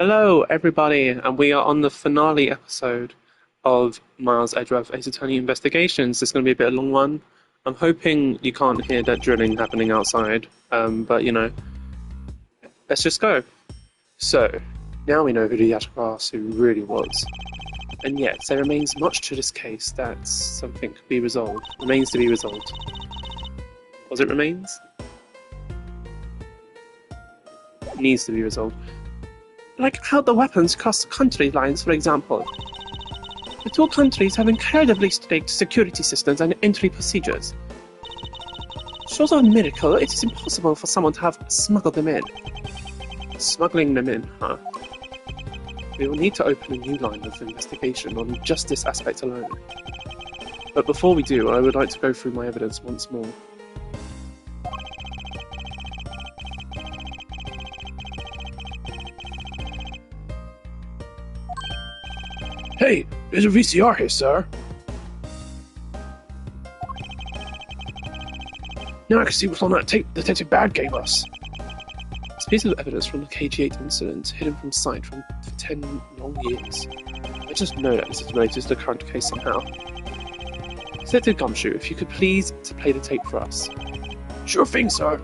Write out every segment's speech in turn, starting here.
Hello, everybody, and we are on the finale episode of Miles Edgeworth Aceattorney Investigations. It's going to be a bit of a long one. I'm hoping you can't hear that drilling happening outside, but let's just go. So, now we know who the Yashikasu really was. And yet, there remains much to this case that something could be resolved. Remains to be resolved. Was it remains? It needs to be resolved. Like how the weapons cross country lines, for example. The two countries have incredibly strict security systems and entry procedures. Short of a miracle, it is impossible for someone to have smuggled them in. Smuggling them in, huh? We will need to open a new line of investigation on just this aspect alone. But before we do, I would like to go through my evidence once more. Hey, there's a VCR here, sir. Now I can see what's on that tape Detective Bad gave us. It's a piece of evidence from the KG8 incident, hidden from sight for 10 long years. I just know that this is related to the current case somehow. Detective Gumshoe, if you could please to play the tape for us. Sure thing, sir.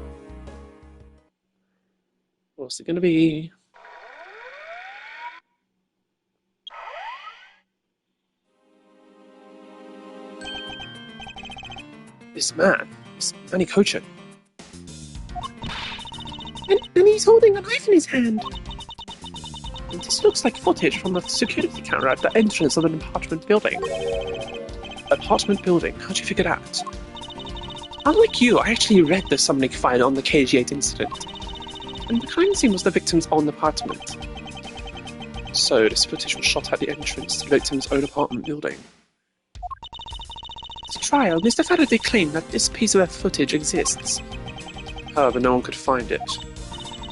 What's it going to be? This man, it's Manny Cochin. And he's holding a knife in his hand. And this looks like footage from a security camera at the entrance of an apartment building. Apartment building? How'd you figure that? Unlike you, I actually read the summoning file on the KG8 incident. And the crime scene was the victim's own apartment. So this footage was shot at the entrance to the victim's own apartment building. At the trial, Mr. Faraday claimed that this piece of footage exists. However, no one could find it.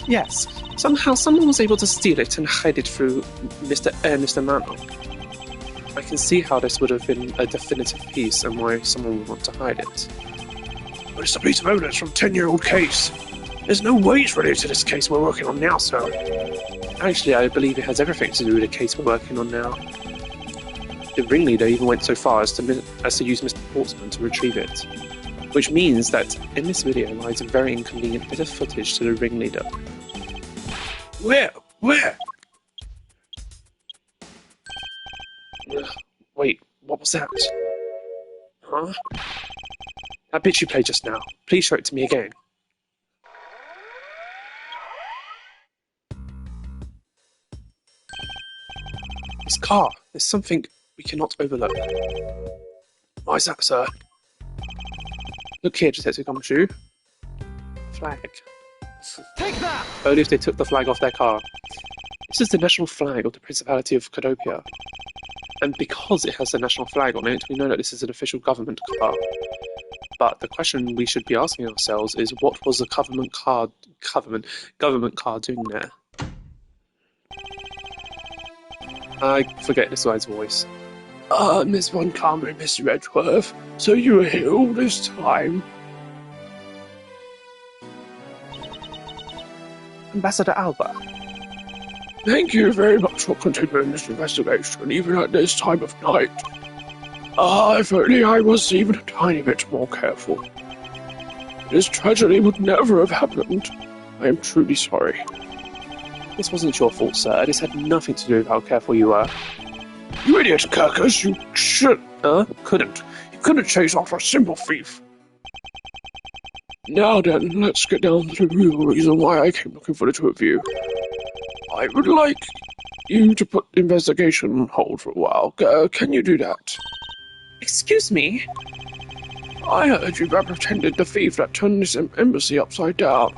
Yes, somehow someone was able to steal it and hide it through Mr. Ernest Emanuel. I can see how this would have been a definitive piece and why someone would want to hide it. But it's a piece of evidence from a 10-year-old case. There's no way it's related to this case we're working on now, sir. Actually, I believe it has everything to do with the case we're working on now. The ringleader even went so far as to use Mr. Portsman to retrieve it. Which means that in this video lies a very inconvenient bit of footage to the ringleader. Where? Wait, what was that? Huh? That bit you played just now. Please show it to me again. This car. There's something we cannot overlook. Why is that, sir? Look here, Detective Gumshoe. Flag. Take that! Only if they took the flag off their car. This is the national flag of the Principality of Cadopia. And because it has the national flag on it, we know that this is an official government car. But the question we should be asking ourselves is, what was the government car doing there? I forget this guy's voice. Miss Von Carmen and Mr. Edgeworth, so you were here all this time? Ambassador Alba. Thank you very much for continuing this investigation, even at this time of night. If only I was even a tiny bit more careful. This tragedy would never have happened. I am truly sorry. This wasn't your fault, sir. This had nothing to do with how careful you were. You idiot, Kirkus, you couldn't. You couldn't chase after a simple thief. Now then, let's get down to the real reason why I came looking for the two of you. I would like you to put the investigation on hold for a while. Can you do that? Excuse me? I heard you apprehended the thief that turned this embassy upside down.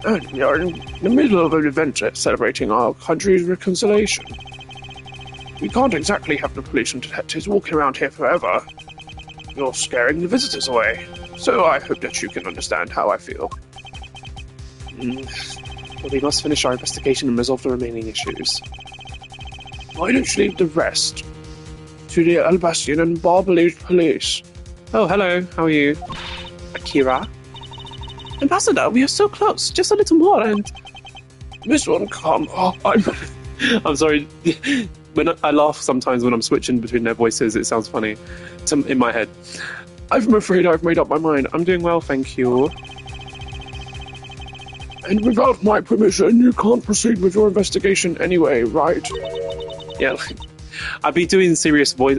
And we are in the middle of an event celebrating our country's reconciliation. We can't exactly have the police and detectives walking around here forever. You're scaring the visitors away, so I hope that you can understand how I feel. Well, we must finish our investigation and resolve the remaining issues. Why don't you leave the rest to the Albastian and Barbalese police? Oh, hello, how are you? Akira? Ambassador, we are so close, just a little more and... Miss Von Karma, I'm sorry. When I laugh sometimes when I'm switching between their voices, it sounds funny in my head. I'm afraid I've made up my mind. I'm doing well, thank you. And without my permission, you can't proceed with your investigation anyway, right? Yeah, I'd be doing serious voice.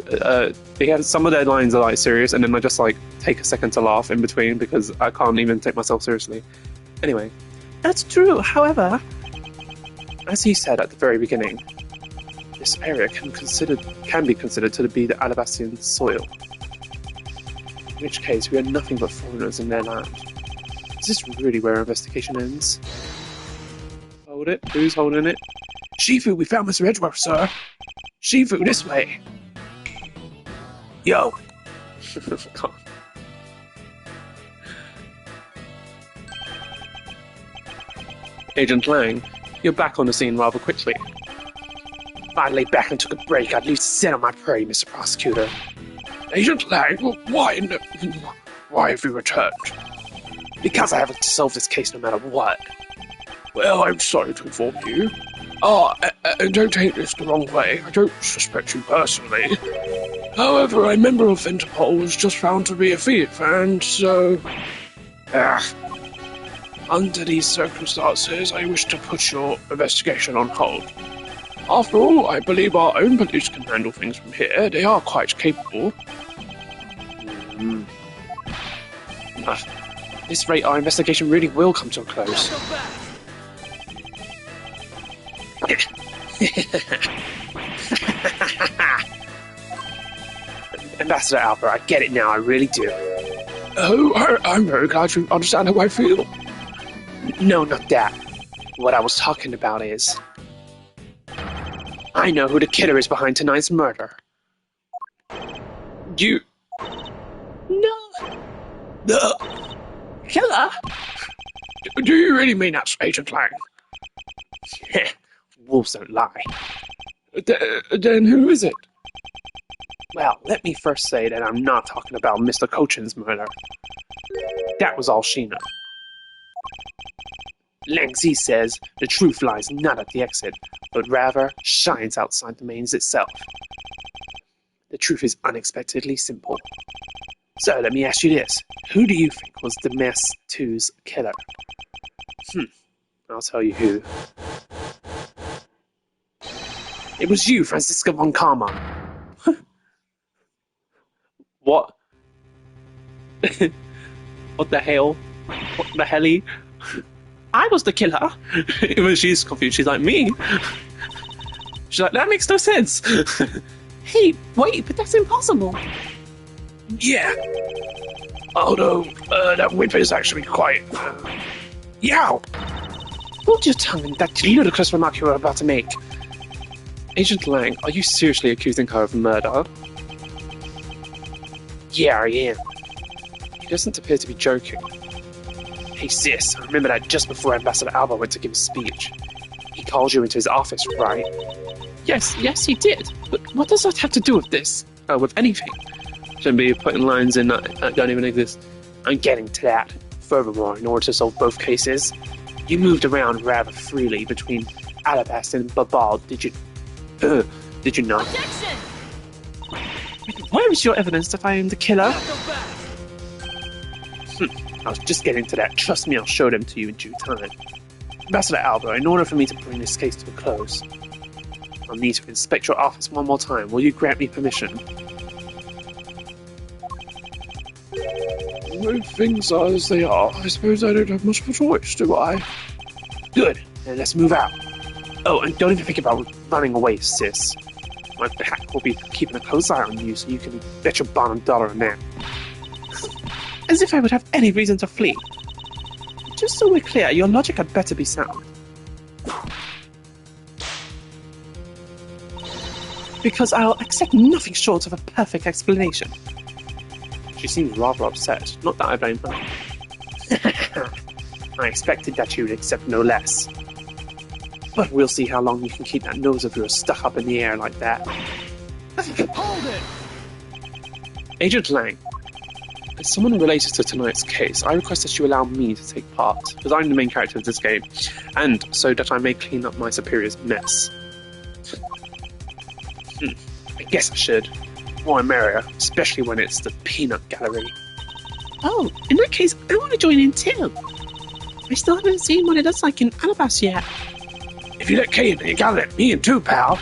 They have some of their lines are like serious, and then I just like take a second to laugh in between because I can't even take myself seriously. Anyway, that's true. However, as he said at the very beginning, this area can be considered to be the Alabastian soil. In which case, we are nothing but foreigners in their land. Is this really where our investigation ends? Hold it. Who's holding it? Shifu, we found Mr. Edgeworth, sir. Shifu, this way. Yo. God. Agent Lang, you're back on the scene rather quickly. I lay back and took a break. I'd leave to sit on my prey, Mr. Prosecutor. Agent Lang, why have you returned? Because I have to solve this case no matter what. Well, I'm sorry to inform you. And don't take this the wrong way. I don't suspect you personally. However, a member of Interpol was just found to be a thief, and so... under these circumstances, I wish to put your investigation on hold. After all, I believe our own police can handle things from here. They are quite capable. At this rate, our investigation really will come to a close. Ambassador Albert, I get it now, I really do. Oh, I'm very glad you understand how I feel. No, not that. What I was talking about is... I know who the killer is behind tonight's murder. You... No! The... Killer? Do you really mean that, Agent Lang? Wolves don't lie. Then who is it? Well, let me first say that I'm not talking about Mr. Cochin's murder. That was all she knew. Lang Zi says the truth lies not at the exit, but rather shines outside the mains itself. The truth is unexpectedly simple. So let me ask you this. Who do you think was the Mess 2's killer? I'll tell you who. It was you, Francisco von Karma. What? What the hell? What the helly? I was the killer. Even she's confused. She's like, me? She's like, that makes no sense. Hey, wait, but that's impossible. Yeah. Although, that whip is actually quite... Yow! Hold your tongue in that ludicrous remark you were about to make. Agent Lang, are you seriously accusing her of murder? Yeah, I am. He doesn't appear to be joking. Hey sis, I remember that just before Ambassador Alba went to give his speech. He called you into his office, right? Yes, he did. But what does that have to do with this? With anything. Shouldn't be putting lines in that don't even exist. I'm getting to that. Furthermore, in order to solve both cases, you moved around rather freely between Alabast and Babal, did you not? Objection! Where is your evidence that I am the killer? I was just getting to that. Trust me, I'll show them to you in due time. Ambassador Alba, in order for me to bring this case to a close, I'll need to inspect your office one more time. Will you grant me permission? When things are as they are, I suppose I don't have much of a choice, do I? Good. Then let's move out. Oh, and don't even think about running away, sis. My pack will be keeping a close eye on you, so you can bet your bottom dollar on that. As if I would have any reason to flee. Just so we're clear, your logic had better be sound. Because I'll accept nothing short of a perfect explanation. She seems rather upset. Not that I blame her. I expected that you'd accept no less. But we'll see how long you can keep that nose of yours stuck up in the air like that. Hold it! Agent Lang, as someone related to tonight's case, I request that you allow me to take part, because I'm the main character of this game, and so that I may clean up my superior's mess. I guess I should. More merrier, especially when it's the peanut gallery. Oh, in that case, I want to join in too. I still haven't seen what it looks like in Ablaze yet. If you let Kay in, you gotta let me in too, pal.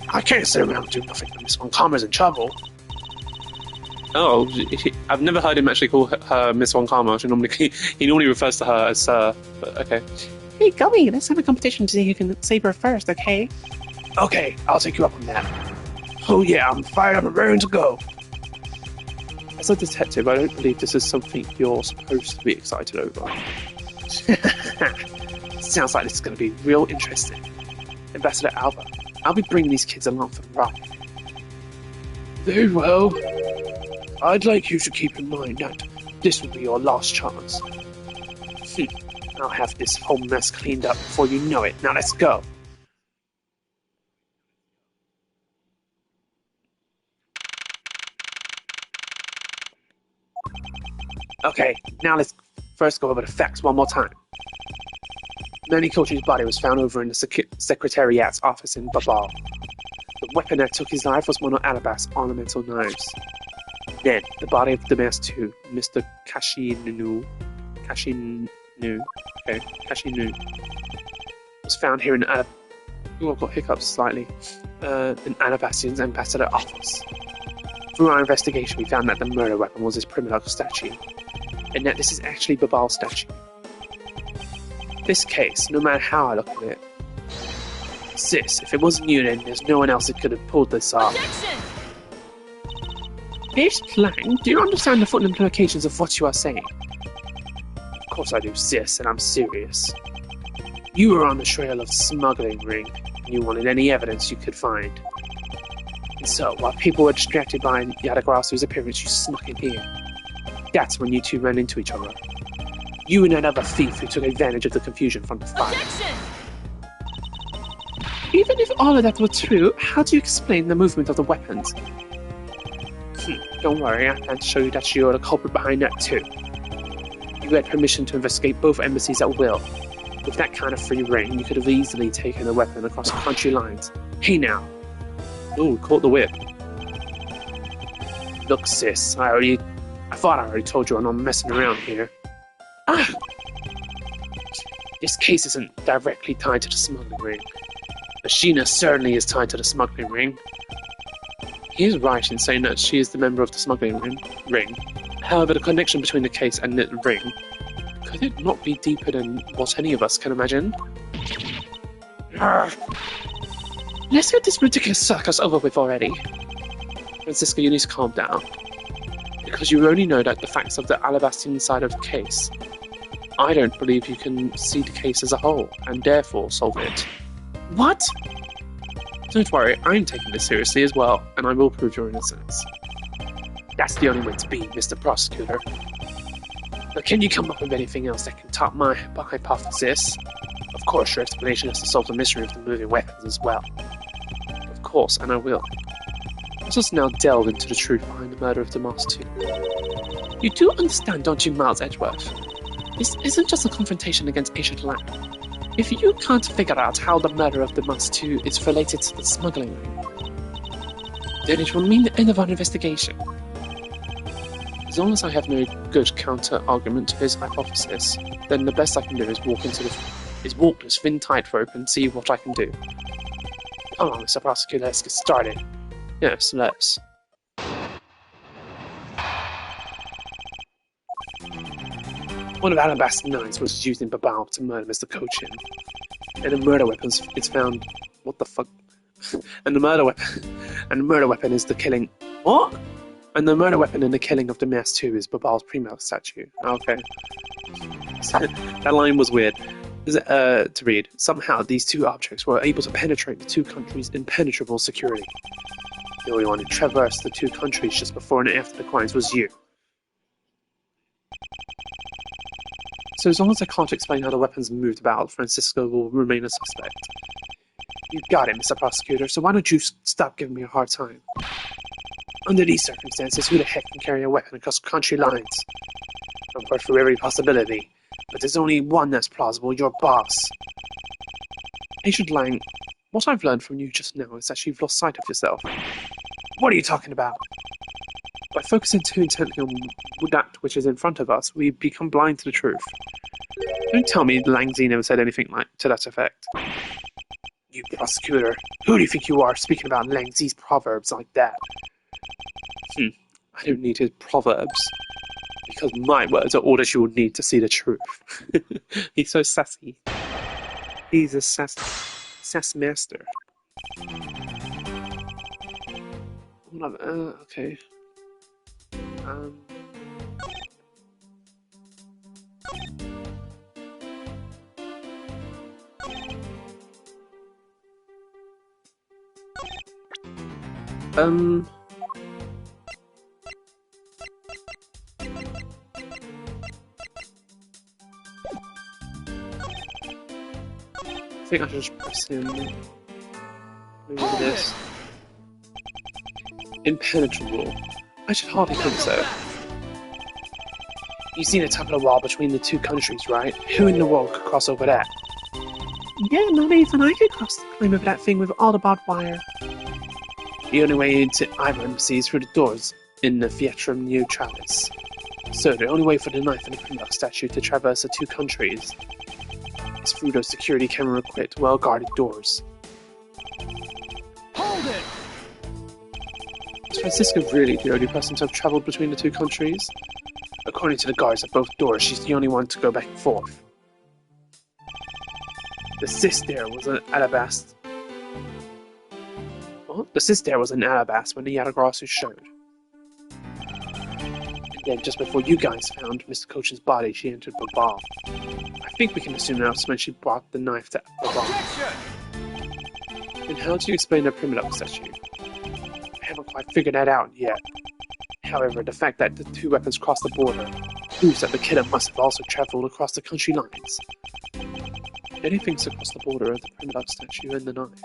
I can't sit around and do nothing when Miss Von Karma's in trouble. Oh, I've never heard him actually call her Miss Von Karma. He normally refers to her as Sir, but okay. Hey, Gummy, let's have a competition to see who can save her first, okay? Okay, I'll take you up on that. Oh yeah, I'm fired up and raring to go. As a detective, I don't believe this is something you're supposed to be excited over. Sounds like this is going to be real interesting. Ambassador Alba, I'll be bringing these kids along for the ride. Very well. I'd like you to keep in mind that this will be your last chance. I'll have this whole mess cleaned up before you know it. Now let's go. Okay, now let's first go over the facts one more time. Manny Kochi's body was found over in the Secretariat's office in Babal. The weapon that took his life was one of Alabast's ornamental knives. Then, the body of the mask 2, Mr. Kashinu, was found here in I've got hiccups slightly, in Alabastian's ambassador office. Through our investigation, we found that the murder weapon was his primitive statue, and that this is actually Babal's statue. This case, no matter how I look at it, sis, if it wasn't you, then there's no one else that could have pulled this off. Miss Lang, Do you understand the full implications of what you are saying? Of course I do, sis, and I'm serious. You were on the trail of smuggling ring, and you wanted any evidence you could find. And so, while people were distracted by Yadagrasu's appearance, you snuck in here. That's when you two ran into each other. You and that other thief who took advantage of the confusion from the fire. even if all of that were true, how do you explain the movement of the weapons? Don't worry, I can show you that you're the culprit behind that too. You had permission to investigate both embassies at will. With that kind of free reign, you could have easily taken a weapon across country lines. Hey now! Ooh, caught the whip. Look, sis, I thought I already told you I'm not messing around here. This case isn't directly tied to the smuggling ring. Ashina certainly is tied to the smuggling ring. He is right in saying that she is the member of the smuggling ring. However, the connection between the case and the ring, could it not be deeper than what any of us can imagine? Let's get this ridiculous circus over with already. Francisco, you need to calm down. Because you only know that the facts of the Alabastian side of the case. I don't believe you can see the case as a whole, and therefore solve it. What? Don't worry, I'm taking this seriously as well, and I will prove your innocence. That's the only way to be, Mr. Prosecutor. But can you come up with anything else that can top my hypothesis? Of course, your explanation is to solve the mystery of the moving weapons as well. Of course, and I will. Let us now delve into the truth behind the murder of the Master 2. You do understand, don't you, Miles Edgeworth? This isn't just a confrontation against Ancient Land. If you can't figure out how the murder of the Master 2 is related to the smuggling ring, then it will mean the end of our investigation. As long as I have no good counter-argument to his hypothesis, then the best I can do is walk this thin tightrope and see what I can do. Come on, Mr. Prosecutor, let's get started. Yes, let's. One of Alabast's knives was used in Babal to murder Mr. Cochin. And the murder weapons it's found. What the fuck? And the murder weapon is the killing. What? And the murder weapon in the killing of the Mask 2 is Babal's primo statue. Okay. That line was weird. To read. Somehow these two objects were able to penetrate the two countries' impenetrable security. The only one who traversed the two countries just before and after the crimes was you. So as long as I can't explain how the weapons moved about, Francisco will remain a suspect. You got it, Mr. Prosecutor, so why don't you stop giving me a hard time? Under these circumstances, who the heck can carry a weapon across country lines? I've worked through every possibility, but there's only one that's plausible, your boss. Agent Lang, what I've learned from you just now is that you've lost sight of yourself. What are you talking about? By focusing too intently on that which is in front of us, we become blind to the truth. Don't tell me Lang Z never said anything to that effect. You prosecutor, who do you think you are speaking about Lang Z's proverbs like that? I don't need his proverbs, because my words are all that you will need to see the truth. He's so sassy. He's a sass master. Okay. I think I should just press him. Maybe this. Impenetrable. I should hardly think so. You seen the top of the wall between the two countries, right? Who in the world could cross over that? Yeah, not even I could climb over that thing with all the barbed wire. The only way into either embassy is through the doors in the Theatrum Neutralis. So the only way for the knife and the Primodoc statue to traverse the two countries is through those security camera-equipped, well-guarded doors. Hold it! Is Francisca really the only person to have travelled between the two countries? According to the guards at both doors, she's the only one to go back and forth. The cyst there was an alabast. What? The cyst there was an alabast when the Yatagrasu showed. And then, just before you guys found Mr. Coachen's body, she entered Babal. I think we can assume that was when she brought the knife to Babal. And how do you explain the Primodoc statue? I haven't quite figured that out yet. However, the fact that the two weapons crossed the border proves that the killer must have also travelled across the country lines. The only things across the border are the Primodoc statue and the knife.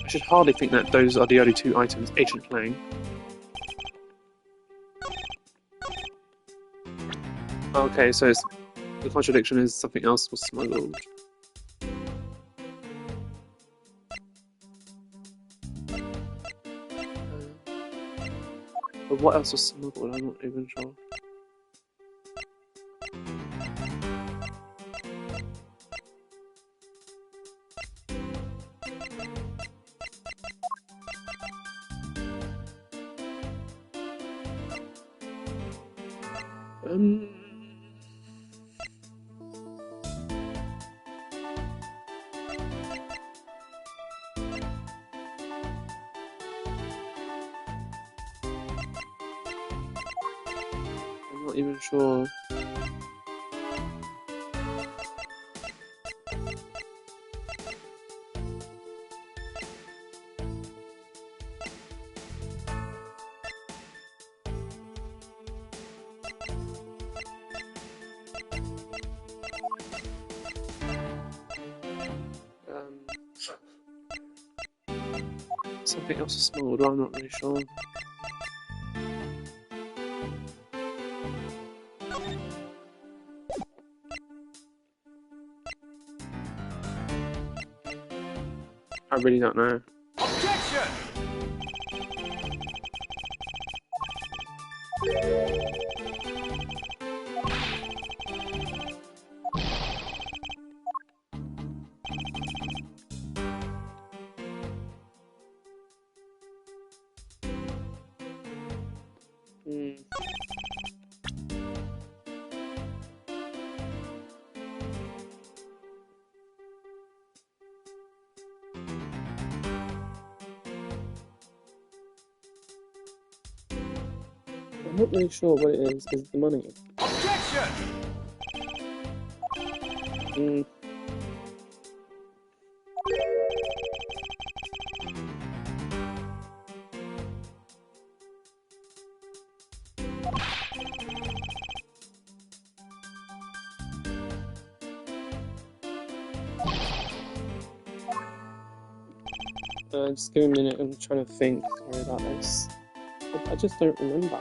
I should hardly think that those are the only two items Agent Lang. Okay, so the contradiction is something else was smuggled. But what else was smuggled? I'm not even sure. I'm not even sure. Something else is smuggled, I'm not really sure. I really don't know. Objection! I'm not really sure what it is the money. Objection! Just give me a minute, I'm trying to think. Sorry about this. I just don't remember.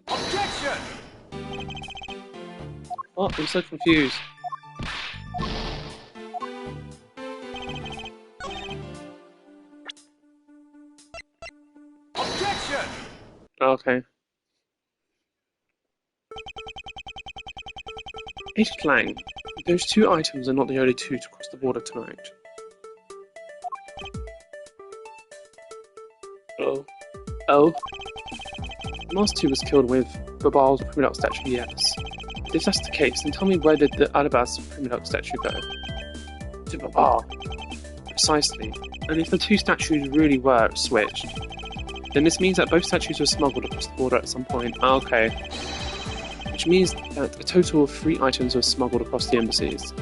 Objection! Oh, I'm so confused. Objection! Okay. Agent Lang, those two items are not the only two to cross the border tonight. Oh? The last two was killed with Babal's Primadog statue, yes. If that's the case, then tell me where did the Alabaz Primadog statue go? To Babal. Precisely. And if the two statues really were switched, then this means that both statues were smuggled across the border at some point. Ah, okay. Which means that a total of 3 items were smuggled across the embassies.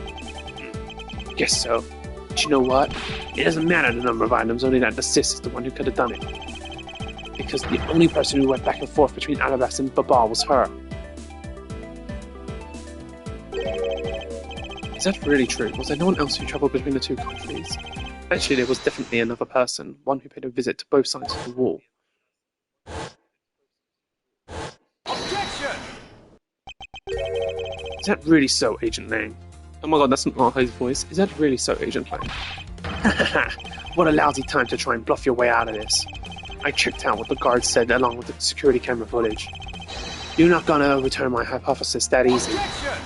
Guess so. But you know what? It doesn't matter the number of items, only that the sis is the one who could have done it. Because the only person who went back and forth between Alabaz and Babal was her. Is that really true? Was there no one else who travelled between the two countries? Actually, there was definitely another person, one who paid a visit to both sides of the wall. Objection! Is that really so, Agent Lang? Oh my god, that's not his voice. Is that really so, Agent Lang? What a lousy time to try and bluff your way out of this. I checked out what the guards said along with the security camera footage. You're not gonna overturn my hypothesis that easy. Objection!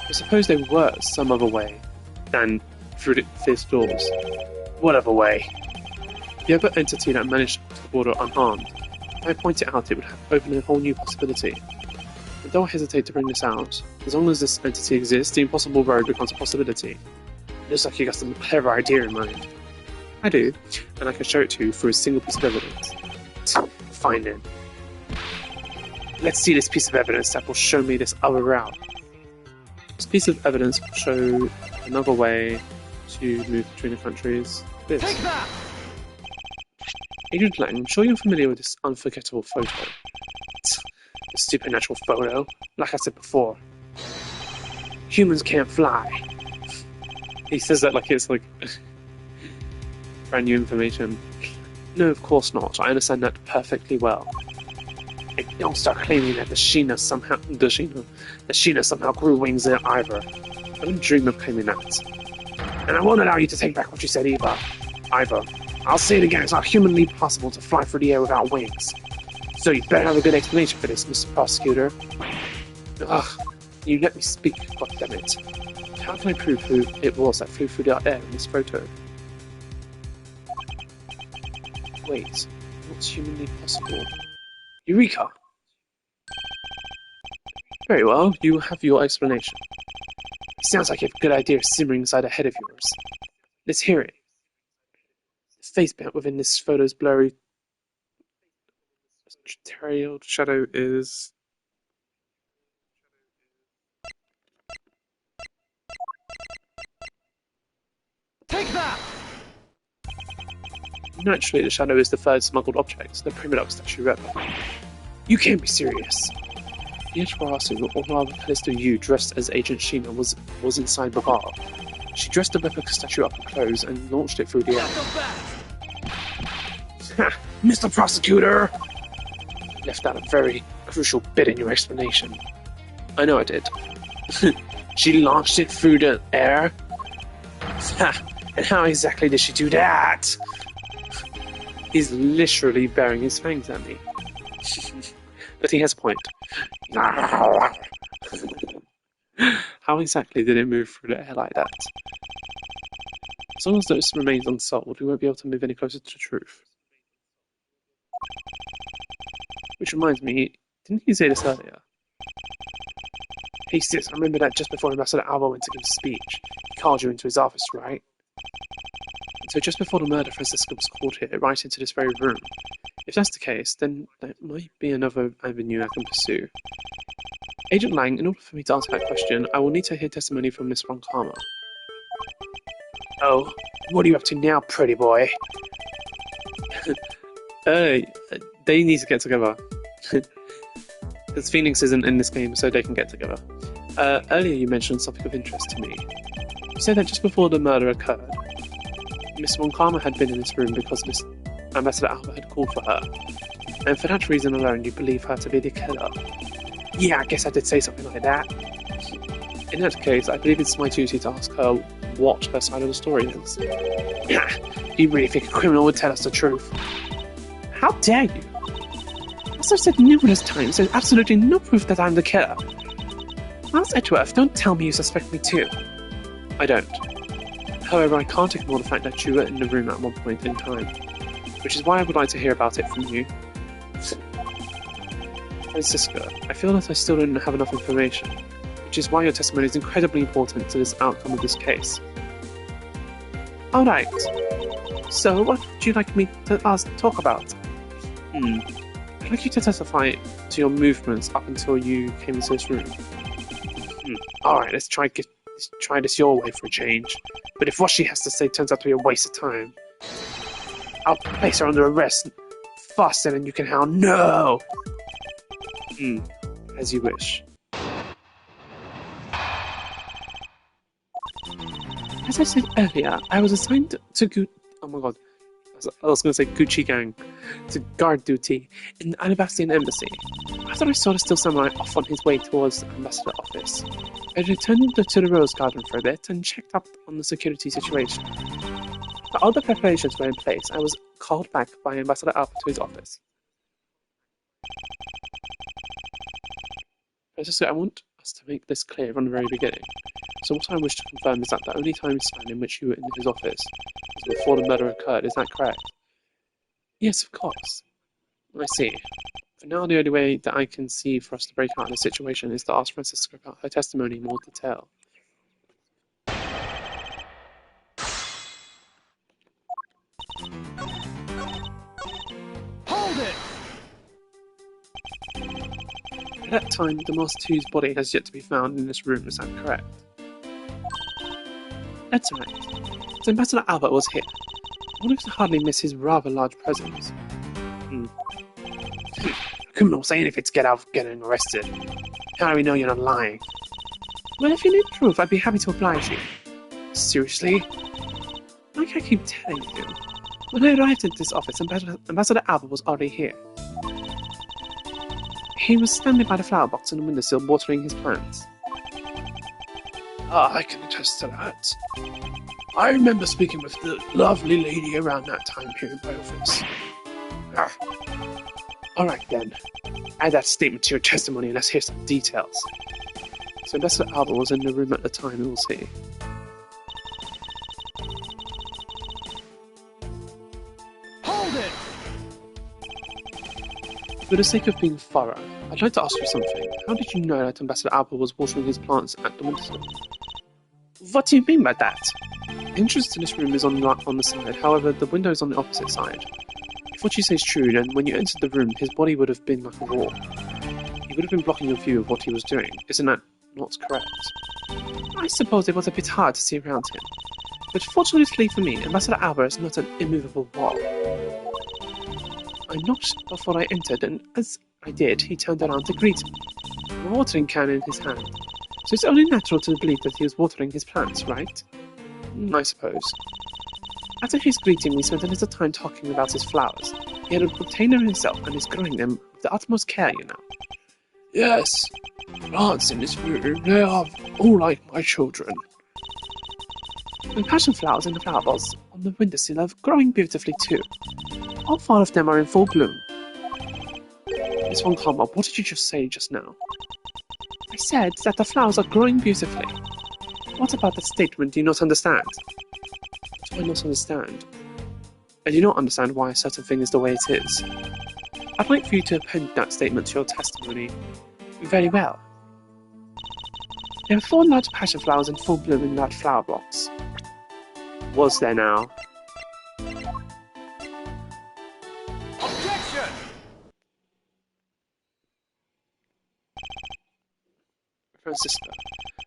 I suppose there was some other way than through these doors. Whatever way. The other entity that managed to cross the border unharmed. If I point it out, it would open a whole new possibility. But don't hesitate to bring this out. As long as this entity exists, the impossible road becomes a possibility. Looks like you got some clever idea in mind. I do, and I can show it to you through a single piece of evidence. Fine then. Let's see this piece of evidence that will show me this other route. This piece of evidence will show another way to move between the countries. This. Take that! Agent Lang, I'm sure you're familiar with this unforgettable photo. The supernatural photo, like I said before. Humans can't fly. He says that like it's like brand new information. No, of course not. I understand that perfectly well. And don't start claiming that the Sheena somehow grew wings either. I wouldn't dream of claiming that. And I won't allow you to take back what you said either. I'll say it again, it's not humanly possible to fly through the air without wings. So you better have a good explanation for this, Mr. Prosecutor. Ugh, you let me speak, goddammit. How can I prove who it was that flew through the air in this photo? Wait, what's humanly possible? Eureka! Very well, you have your explanation. Sounds like you have a good idea simmering inside a head of yours. Let's hear it. The face bent within this photo's blurry trailed shadow is... Take that! Naturally, the shadow is the third smuggled object, the Primadog statue replica. You can't be serious. The Edgeworth, or rather Callisto Yu, dressed as Agent Sheena, was inside the bar. She dressed the replica statue up her clothes and launched it through the air. Ha! Mr. Prosecutor! Left out a very crucial bit in your explanation. I know I did. She launched it through the air? Ha! And how exactly did she do that? He's literally baring his fangs at me. But he has a point. How exactly did it move through the air like that? As long as this remains unsolved, we won't be able to move any closer to the truth. Which reminds me, didn't he say this earlier? Hey sis, I remember that just before Ambassador Alva went to give a speech, he called you into his office, right? And so just before the murder, Francisca was called here, right into this very room. If that's the case, then there might be another avenue I can pursue. Agent Lang, in order for me to answer that question, I will need to hear testimony from Miss Ronkarma. Oh, what are you up to now, pretty boy? They need to get together. Because Phoenix isn't in this game, so they can get together. Earlier you mentioned something of interest to me. You said that just before the murder occurred, Miss Ronkarma had been in this room because Miss Ambassador Albert had called for her. And for that reason alone, you believe her to be the killer. Yeah, I guess I did say something like that. In that case, I believe it's my duty to ask her what her side of the story is. You really think a criminal would tell us the truth? How dare you? As I've said numerous times, there's absolutely no proof that I'm the killer. Miles Edgeworth, don't tell me you suspect me too. I don't. However, I can't ignore the fact that you were in the room at one point in time, which is why I would like to hear about it from you. Francisca, I feel that I still don't have enough information, which is why your testimony is incredibly important to this outcome of this case. Alright, so what would you like me to talk about? I'd like you to testify to your movements up until you came into this room. Alright, let's try this your way for a change. But if what she has to say turns out to be a waste of time, I'll place her under arrest faster than you can howl no! As you wish. As I said earlier, I was assigned to I was going to say Gucci Gang, to guard duty in the Alabastian embassy. After I saw the still samurai off on his way towards the ambassador office, I returned to the Rose Garden for a bit and checked up on the security situation. After all the preparations were in place, I was called back by Ambassador Albert to his office. Francisco, I want us to make this clear from the very beginning. So what I wish to confirm is that the only time span in which you were in his office was before the murder occurred, is that correct? Yes, of course. I see. For now, the only way that I can see for us to break out of this situation is to ask Francisca about her testimony in more detail. Hold it! At that time, the Master 2's body has yet to be found in this room, is that correct? That's right. So Ambassador Albert was here. One could hardly miss his rather large presence. Criminal say anything to get out of getting arrested. How do we know you're not lying? Well, if you need proof, I'd be happy to oblige you. Seriously? Like I keep telling you, when I arrived at this office, Ambassador Albert was already here. He was standing by the flower box on the windowsill watering his plants. I can attest to that. I remember speaking with the lovely lady around that time here in my office. Alright then. Add that statement to your testimony and let's hear some details. So Ambassador Albert was in the room at the time, we'll see. Hold it! For the sake of being thorough, I'd like to ask you something. How did you know that Ambassador Albert was watering his plants at the windowsill? What do you mean by that? The entrance to this room is on the side, however, the window is on the opposite side. If what you say is true, then when you entered the room, his body would have been like a wall. He would have been blocking your view of what he was doing. Isn't that not correct? I suppose it was a bit hard to see around him. But fortunately for me, Ambassador Albert is not an immovable wall. I knocked before I entered, and as I did, he turned around to greet me, a watering can in his hand. So it's only natural to believe that he was watering his plants, right? I suppose. After his greeting, we spent a little time talking about his flowers. He had obtained them himself and is growing them with the utmost care, you know. Yes, plants in this room, they are all like my children. The passion flowers in the flower pots on the windowsill are growing beautifully too. All 4 of them are in full bloom. Miss Von Karma, what did you just say just now? I said that the flowers are growing beautifully. What about the statement do you not understand? What do I not understand? I do not understand why a certain thing is the way it is. I'd like for you to append that statement to your testimony. Very well. There were 4 large passion flowers in full bloom in that flower box. Was there now? Objection! Francisco.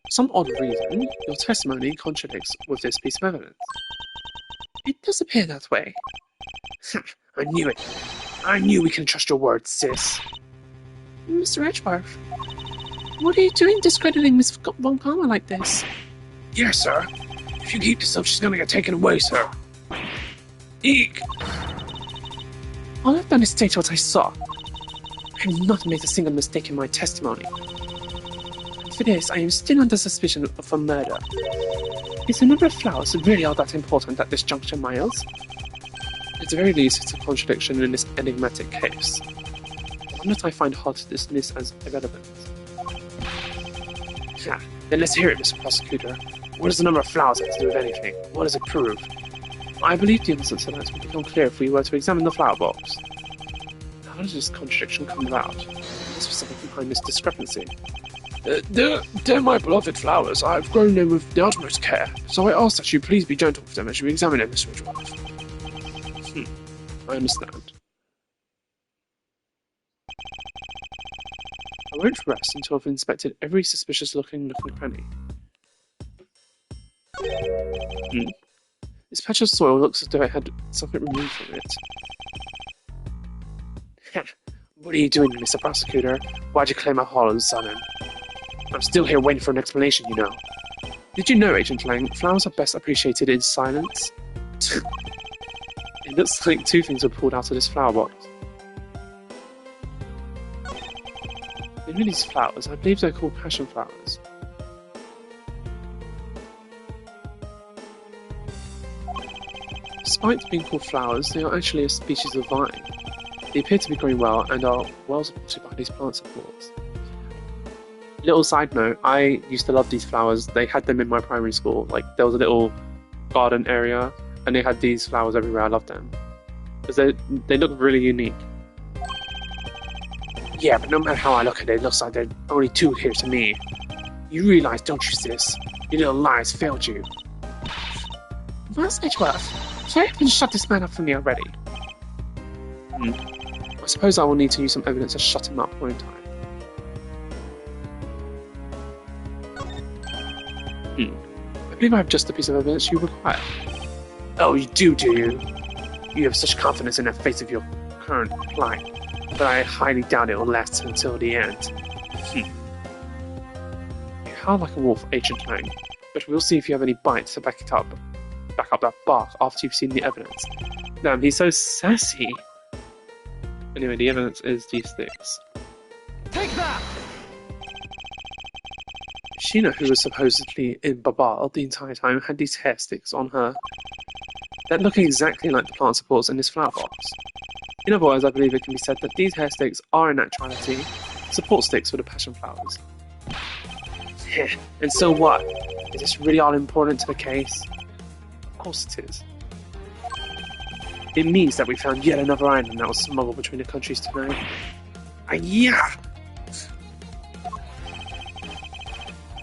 For some odd reason, your testimony contradicts with this piece of evidence. It does appear that way. I knew it. I knew we can trust your words, sis. Mr. Edgeworth, what are you doing discrediting Miss Von Karma like this? Yes, sir. If you keep this up, she's gonna get taken away, sir. Eek! All I've done is state what I saw. I have not made a single mistake in my testimony. And for this, I am still under suspicion of a murder. Is the number of flowers really all that important at this juncture, Miles? At the very least, it's a contradiction in this enigmatic case. One that I find hard to dismiss as irrelevant. Yeah, then let's hear it, Mr. Prosecutor. What does the number of flowers have to do with anything? What does it prove? I believe the innocence of that would become clear if we were to examine the flower box. How does this contradiction come about? What's the something behind this discrepancy? They're my beloved flowers. I've grown them with the utmost care, so I ask that you please be gentle with them as you examine them, Mr. Edgeworth. I understand. I won't rest until I've inspected every suspicious-looking nook and cranny. This patch of soil looks as though it had something removed from it. What are you doing, Mr. Prosecutor? Why'd you claim a all of a sudden? I'm still here waiting for an explanation, you know. Did you know, Agent Lang, flowers are best appreciated in silence? It looks like two things were pulled out of this flower box. You know these flowers? I believe they're called passion flowers. Despite being called flowers, they are actually a species of vine. They appear to be growing well and are well supported by these plant supports. Little side note, I used to love these flowers. They had them in my primary school. Like, there was a little garden area and they had these flowers everywhere. I loved them. Because they look really unique. Yeah, but no matter how I look at it, it looks like there are only two here to me. You realise, don't you, sis? Your little lies failed you. Miles Edgeworth, hurry up and shut this man up for me already. I suppose I will need to use some evidence to shut him up, won't I? I believe I have just the piece of evidence you require. Oh, you do you? You have such confidence in the face of your current plight, but I highly doubt it will last until the end. You howl like a wolf, Agent Lang, but we'll see if you have any bites to back up that bark after you've seen the evidence. Damn, he's so sassy. Anyway, the evidence is these sticks. Take that! Sheena, who was supposedly in Babal the entire time, had these hair sticks on her that look exactly like the plant supports in this flower box. In other words, I believe it can be said that these hair sticks are in actuality support sticks for the passion flowers. And so what? Is this really all important to the case? Of course it is. It means that we found yet another item that was smuggled between the countries tonight. Yeah!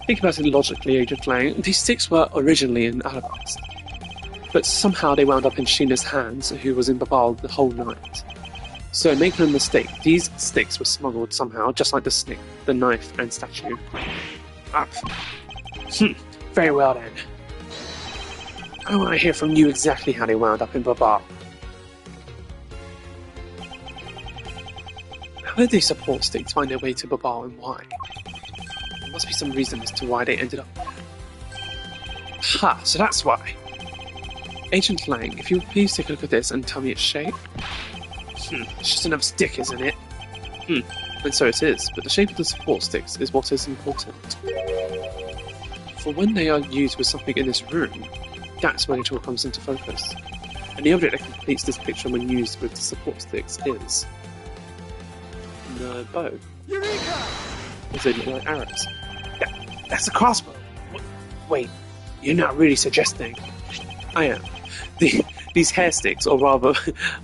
Think about it logically, Agent Lang. These sticks were originally in Ablaze, but somehow they wound up in Sheena's hands, who was in Babal the whole night. So, make no mistake, these sticks were smuggled somehow, just like the snake, the knife, and statue. Very well then. I want to hear from you exactly how they wound up in Babal. How did these support sticks find their way to Babal and why? There must be some reason as to why they ended up there. Ha, so that's why. Agent Lang, if you would please take a look at this and tell me its shape. It's just another stick, isn't it? And so it is, but the shape of the support sticks is what is important. For when they are used with something in this room, that's when it all comes into focus. And the object that completes this picture when used with the support sticks is the bow. Eureka! As they look like arrows. That's a crossbow. Wait, you're not really suggesting? I am. These hair sticks, or rather,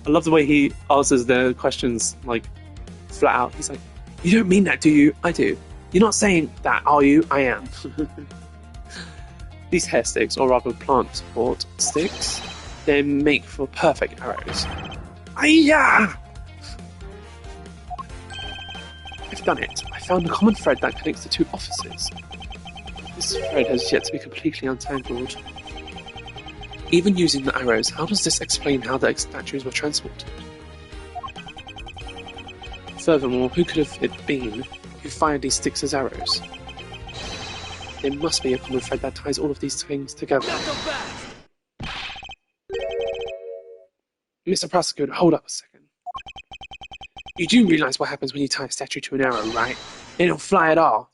I love the way he answers the questions, like, flat out. He's like, you don't mean that, do you? I do. You're not saying that, are you? I am. These hair sticks, or rather plant support sticks, they make for perfect arrows. Ayah! I've done it. I found a common thread that connects the two offices. This thread has yet to be completely untangled. Even using the arrows, how does this explain how the statues were transported? Furthermore, who could have it been who fired these sticks as arrows? There must be a common thread that ties all of these things together. Mr. Prosecutor, hold up a second. You do realize what happens when you tie a statue to an arrow, right? They don't fly at all.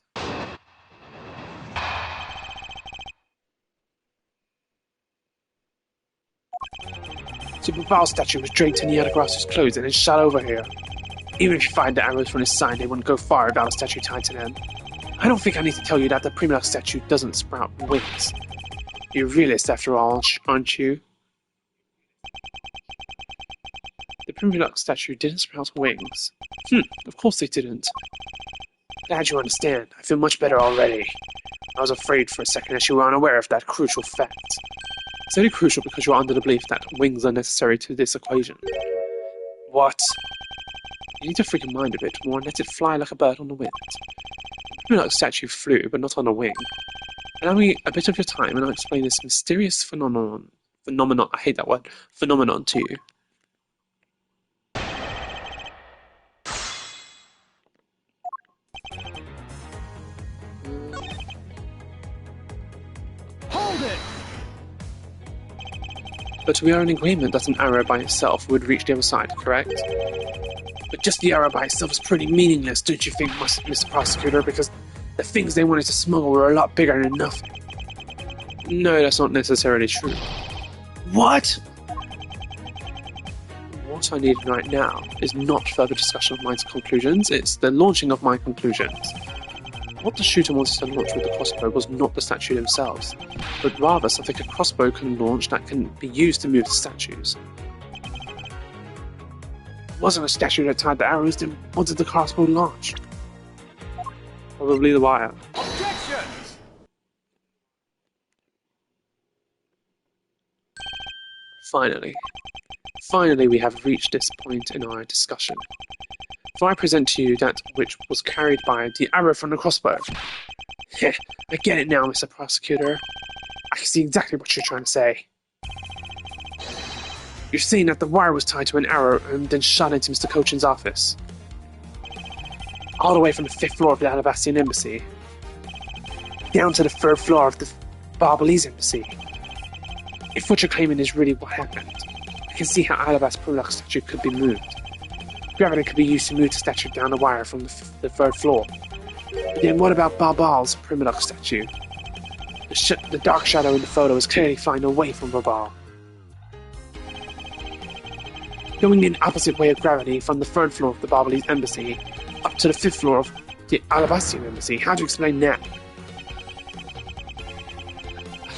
The Babal statue was draped in the other grass's clothes and then shot over here. Even if you fired the arrows from his side, they wouldn't go far without a statue tied to them. I don't think I need to tell you that the Primula statue doesn't sprout wings. You're a realist after all, aren't you? The Primula statue didn't sprout wings. Of course they didn't. Glad you understand. I feel much better already. I was afraid for a second that you were unaware of that crucial fact. It's only crucial because you're under the belief that wings are necessary to this equation. What? You need to freak your mind a bit more and let it fly like a bird on the wind. The Primula statue flew, but not on a wing. Allow me a bit of your time and I'll explain this mysterious phenomenon, I hate that word, phenomenon to you. Hold it! But we are in agreement that an arrow by itself would reach the other side, correct? But just the arrow by itself is pretty meaningless, don't you think, Mr. Prosecutor? Because the things they wanted to smuggle were a lot bigger than nothing. No, that's not necessarily true. What? What I need right now is not further discussion of my conclusions, it's the launching of my conclusions. What the shooter wanted to launch with the crossbow was not the statue themselves, but rather something a crossbow can launch that can be used to move the statues. It wasn't a statue that tied the arrows, then what did the crossbow launch? Probably the wire. Objection! Finally we have reached this point in our discussion. For I present to you that which was carried by the arrow from the crossbow. Heh, I get it now, Mr. Prosecutor. I can see exactly what you're trying to say. You're saying that the wire was tied to an arrow and then shot into Mr. Cochin's office. All the way from the 5th floor of the Alabastian Embassy, down to the 3rd floor of the Ablaze Embassy. If what you're claiming is really what happened, I can see how Alabast's Primula statue could be moved. Gravity could be used to move the statue down the wire from the 3rd floor. But then what about Babal's Primula statue? The dark shadow in the photo is clearly flying away from Babal. Going in the opposite way of gravity from the 3rd floor of the Ablaze Embassy up to the 5th floor of the Alabastian Embassy. How do you explain that?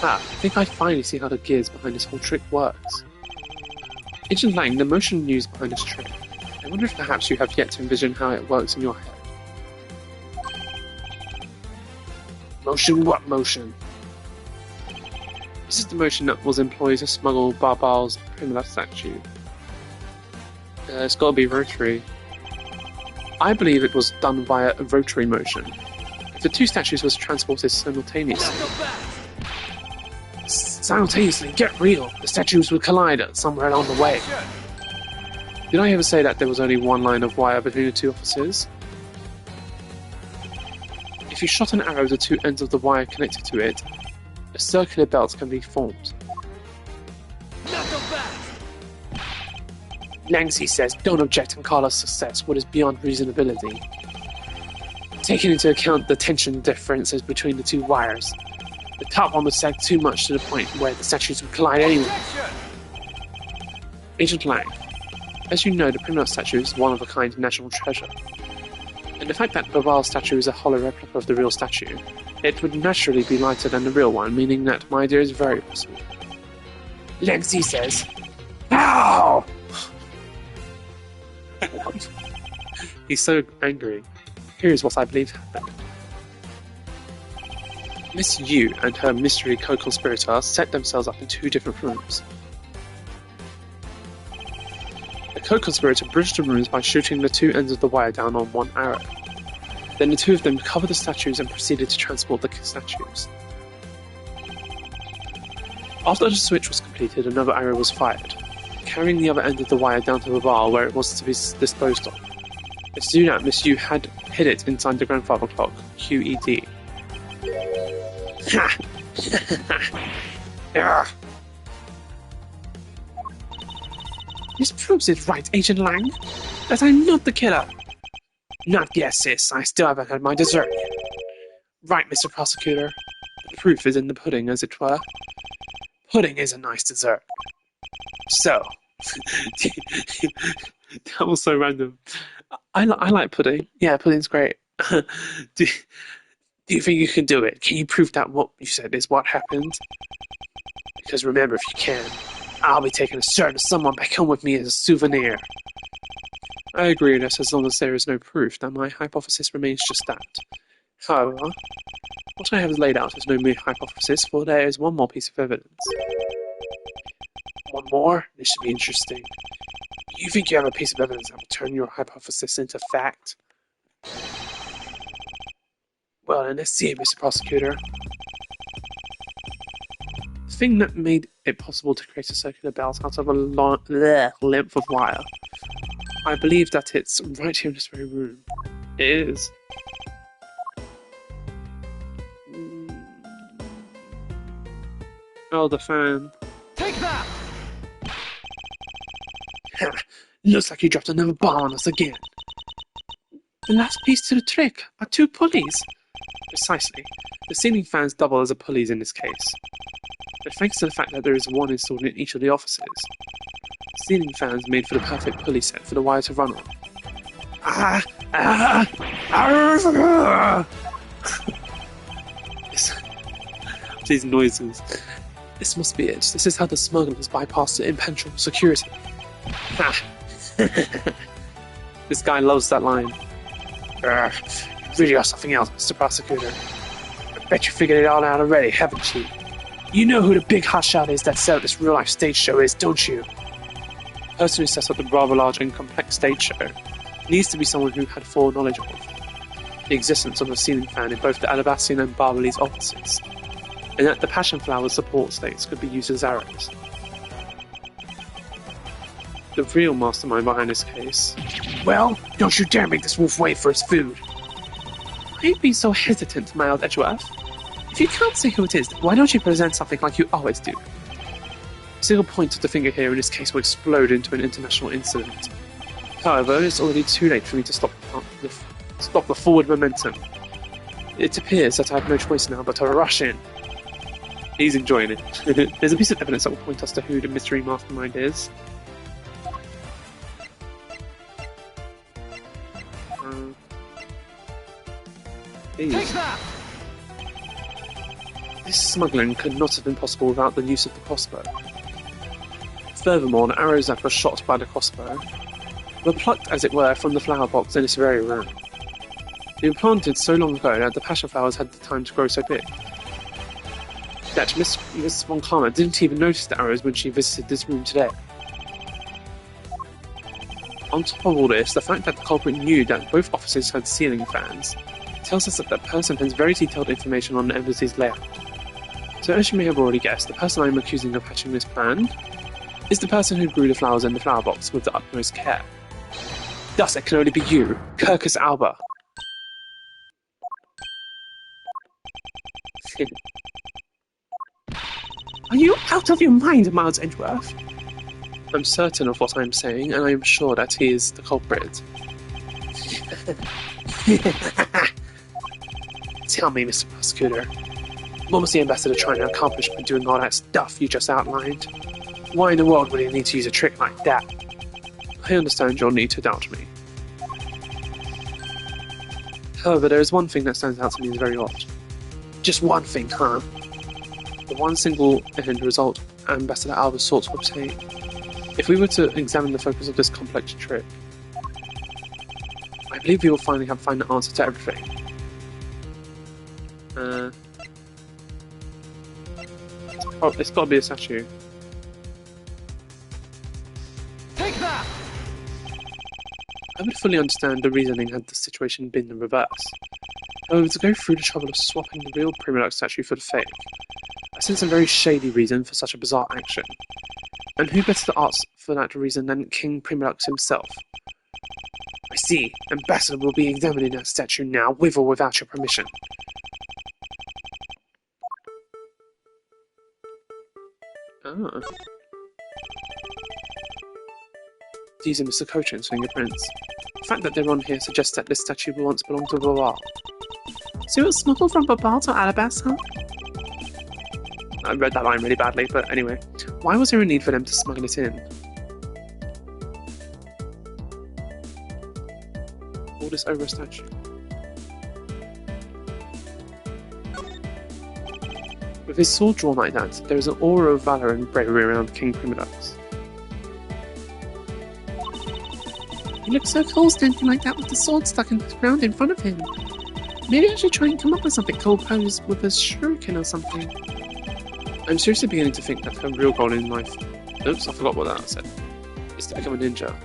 I think I finally see how the gears behind this whole trick works. Agent Lang, the motion used behind this trick. I wonder if perhaps you have yet to envision how it works in your head. Motion? What motion? This is the motion that was employed to smuggle Babal's Primula statue. It's got to be rotary. I believe it was done via a rotary motion. If the two statues was transported simultaneously. Simultaneously, get real! The statues would collide somewhere along the way. Did I ever say that there was only one line of wire between the two offices? If you shot an arrow, the two ends of the wire connected to it, a circular belt can be formed. Langsy says, don't object and call us success what is beyond reasonability. Taking into account the tension differences between the two wires, the top one would sag too much to the point where the statues would collide anyway. Agent Lang, as you know, the Primula statue is one of a kind national treasure. And the fact that Babal's statue is a hollow replica of the real statue, it would naturally be lighter than the real one, meaning that my idea is very possible. Langsy says, ow! He's so angry. Here's what I believe happened. Miss Yu and her mystery co-conspirator set themselves up in two different rooms. The co-conspirator bridged the rooms by shooting the two ends of the wire down on one arrow. Then the two of them covered the statues and proceeded to transport the statues. After the switch was completed, another arrow was fired, carrying the other end of the wire down to the bar where it was to be disposed of. To do that, Miss Yu had hid it inside the grandfather clock, QED. Ha! This proves it, right, Agent Lang? That I'm not the killer. Not yet, sis. I still haven't had my dessert. Right, Mr. Prosecutor. The proof is in the pudding, as it were. Pudding is a nice dessert. So, that was so random. I like pudding. Yeah, pudding's great. do you think you can do it? Can you prove that what you said is what happened? Because remember, if you can, I'll be taking a certain someone back home with me as a souvenir. I agree that as long as there is no proof, that my hypothesis remains just that. However, what I have laid out is no mere hypothesis, for there is one more piece of evidence. One more? This should be interesting. You think you have a piece of evidence that will turn your hypothesis into fact? Well, then let's see it, Mr. Prosecutor. The thing that made it possible to create a circular belt out of a length of wire. I believe that it's right here in this very room. It is. Oh, the fan. Take that! Looks like you dropped another bomb on us again. The last piece to the trick are two pulleys. Precisely. The ceiling fans double as a pulleys in this case. But thanks to the fact that there is one installed in each of the offices, ceiling fans made for the perfect pulley set for the wire to run on. These noises. This must be it. This is how the smugglers bypass the impenetrable security. This guy loves that line. You really are something else, Mr. Prosecutor. I bet you figured it all out already, haven't you? You know who the big hotshot is that set up this real-life stage show is, don't you? The person who sets up the rather large and complex stage show needs to be someone who had foreknowledge of the existence of a ceiling fan in both the Alabastian and Barbalese offices, and that the passion flower support states could be used as arrows. The real mastermind behind this case. Well, don't you dare make this wolf wait for his food. Why are you being so hesitant, Miles Edgeworth? If you can't say who it is, why don't you present something like you always do? A single point of the finger here in this case will explode into an international incident. However, it's already too late for me to stop the forward momentum. It appears that I have no choice now but to rush in. He's enjoying it. There's a piece of evidence that will point us to who the mystery mastermind is. Take that! This smuggling could not have been possible without the use of the crossbow. Furthermore, the arrows that were shot by the crossbow were plucked, as it were, from the flower box in this very room. They were planted so long ago that the passion flowers had the time to grow so big. That Miss Von Karma didn't even notice the arrows when she visited this room today. On top of all this, the fact that the culprit knew that both offices had ceiling fans tells us that that person has very detailed information on the embassy's layout. So as you may have already guessed, the person I am accusing of hatching this plan is the person who grew the flowers in the flower box with the utmost care. Thus it can only be you, Kirkus Alba. Are you out of your mind, Miles Edgeworth? I'm certain of what I'm saying, and I am sure that he is the culprit. Tell me, Mr. Prosecutor, what was the ambassador trying to accomplish by doing all that stuff you just outlined? Why in the world would he need to use a trick like that? I understand your need to doubt me. However, there is one thing that stands out to me as very odd. Just one thing, huh? The one single end result Ambassador Alba sought to obtain. If we were to examine the focus of this complex trick, I believe we will finally find the answer to everything. It's got to be a statue. Take that! I would fully understand the reasoning had the situation been the reverse. However, to go through the trouble of swapping the real Primalux statue for the fake, I sense a very shady reason for such a bizarre action. And who better to ask for that reason than King Primalux himself? I see. Ambassador will be examining that statue now, with or without your permission. Ah. These are Mr. Cochin's fingerprints. The fact that they're on here suggests that this statue once belonged to Babar. So it was smuggled from Babar to Ablaze, huh? I read that line really badly, but anyway. Why was there a need for them to smuggle it in? All this over a statue. With his sword drawn like that, there is an aura of valor and bravery around King Primadux. He looks so cool standing like that with the sword stuck in the ground in front of him. Maybe I should try and come up with something cool posed with a shuriken or something. I'm seriously beginning to think that her real goal in life... Oops, I forgot what that said. Is to become a ninja.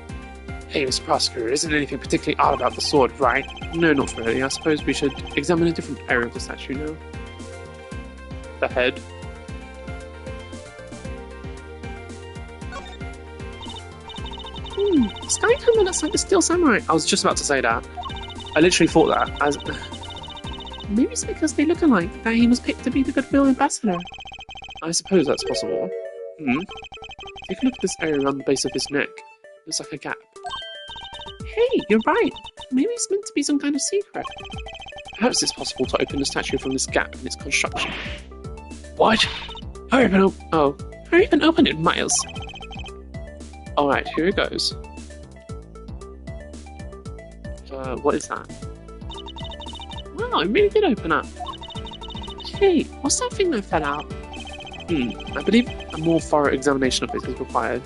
Hey, Mr. Prosecutor, isn't anything particularly odd about the sword, right? No, not really. I suppose we should examine a different area of the statue now. The head. The sky kind of looks like the Steel Samurai. I was just about to say that. I literally thought that as... Maybe it's because they look alike that he was picked to be the Goodwill Ambassador. I suppose that's possible. Take a look at this area around the base of his neck. Looks like a gap. Hey, you're right. Maybe it's meant to be some kind of secret. Perhaps it's possible to open the statue from this gap in its construction. What? Hurry up and open it, Miles. Alright, here it goes. What is that? Wow, it really did open up. Hey, what's that thing that fell out? I believe a more thorough examination of it is required.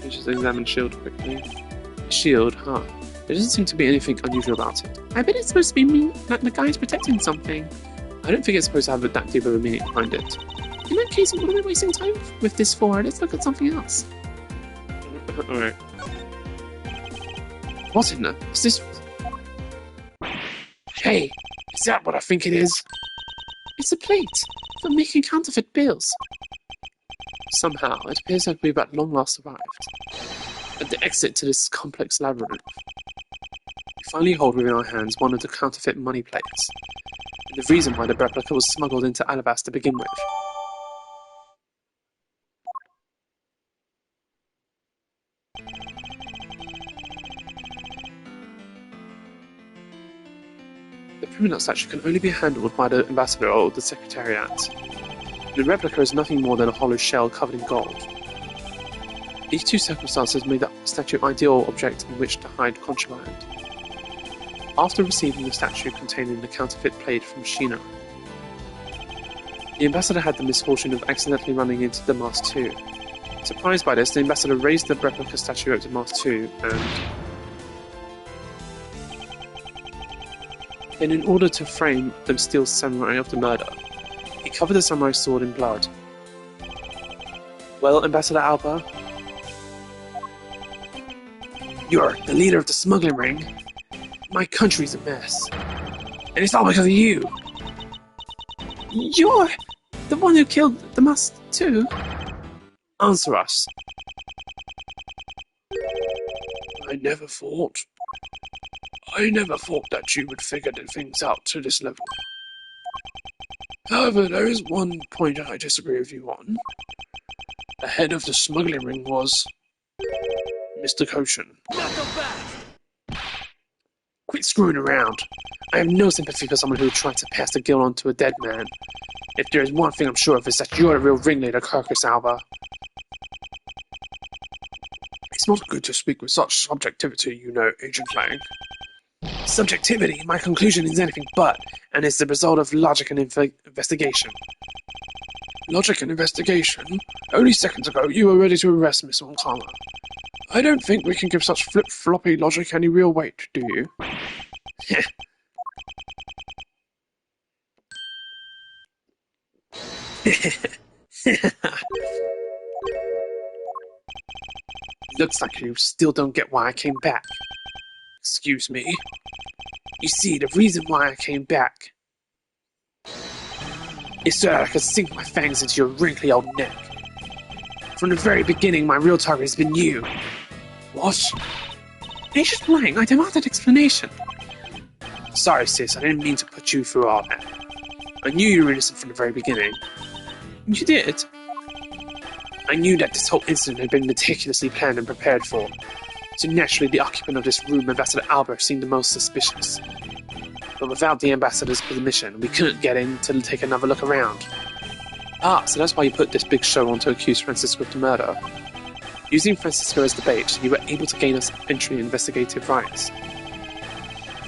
Let's just examine shield quickly. Shield, huh? There doesn't seem to be anything unusual about it. I bet it's supposed to be mean that the guy's protecting something. I don't think it's supposed to have that deep of a meaning behind it. In that case, what are we wasting time with this for? Let's look at something else. Alright. What's in there? What's this? Hey, is that what I think it is? It's a plate for making counterfeit bills. Somehow, it appears like we've at long last arrived at the exit to this complex labyrinth. We finally hold within our hands one of the counterfeit money plates, and the reason why the replica was smuggled into Ablaze to begin with. The Primalux statue can only be handled by the ambassador or the secretariat. The replica is nothing more than a hollow shell covered in gold. These two circumstances made the statue an ideal object in which to hide contraband. After receiving the statue containing the counterfeit plate from Sheena, the ambassador had the misfortune of accidentally running into the Mask 2. Surprised by this, the ambassador raised the replica statue up to Mask 2 and... Then, in order to frame the Steel Samurai of the murder, he covered the samurai's sword in blood. Well, Ambassador Alba? You're the leader of the smuggling ring. My country's a mess. And it's all because of you. You're the one who killed the Mask too? Answer us. I never thought that you would figure the things out to this level. However, there is one point I disagree with you on. The head of the smuggling ring was... Mr. Cochin. Quit screwing around. I have no sympathy for someone who would try to pass the guilt on to a dead man. If there is one thing I'm sure of, it's that you're the real ringleader, Carcass Alba. It's not good to speak with such subjectivity, you know, Agent Lang. Subjectivity, my conclusion is anything but, and is the result of logic and investigation. Logic and investigation? Only seconds ago you were ready to arrest Miss Montana. I don't think we can give such flip-floppy logic any real weight, do you? Looks like you still don't get why I came back. Excuse me? You see, the reason why I came back is so that I could sink my fangs into your wrinkly old neck. From the very beginning, my real target has been you. What? Agent Lang, I demand an explanation. Sorry, sis, I didn't mean to put you through all that. I knew you were innocent from the very beginning. You did? I knew that this whole incident had been meticulously planned and prepared for. So naturally, the occupant of this room, Ambassador Albert, seemed the most suspicious. But without the ambassador's permission, we couldn't get in to take another look around. Ah, so that's why you put this big show on to accuse Francisco of the murder. Using Francisco as the bait, you were able to gain us entry in investigative rights.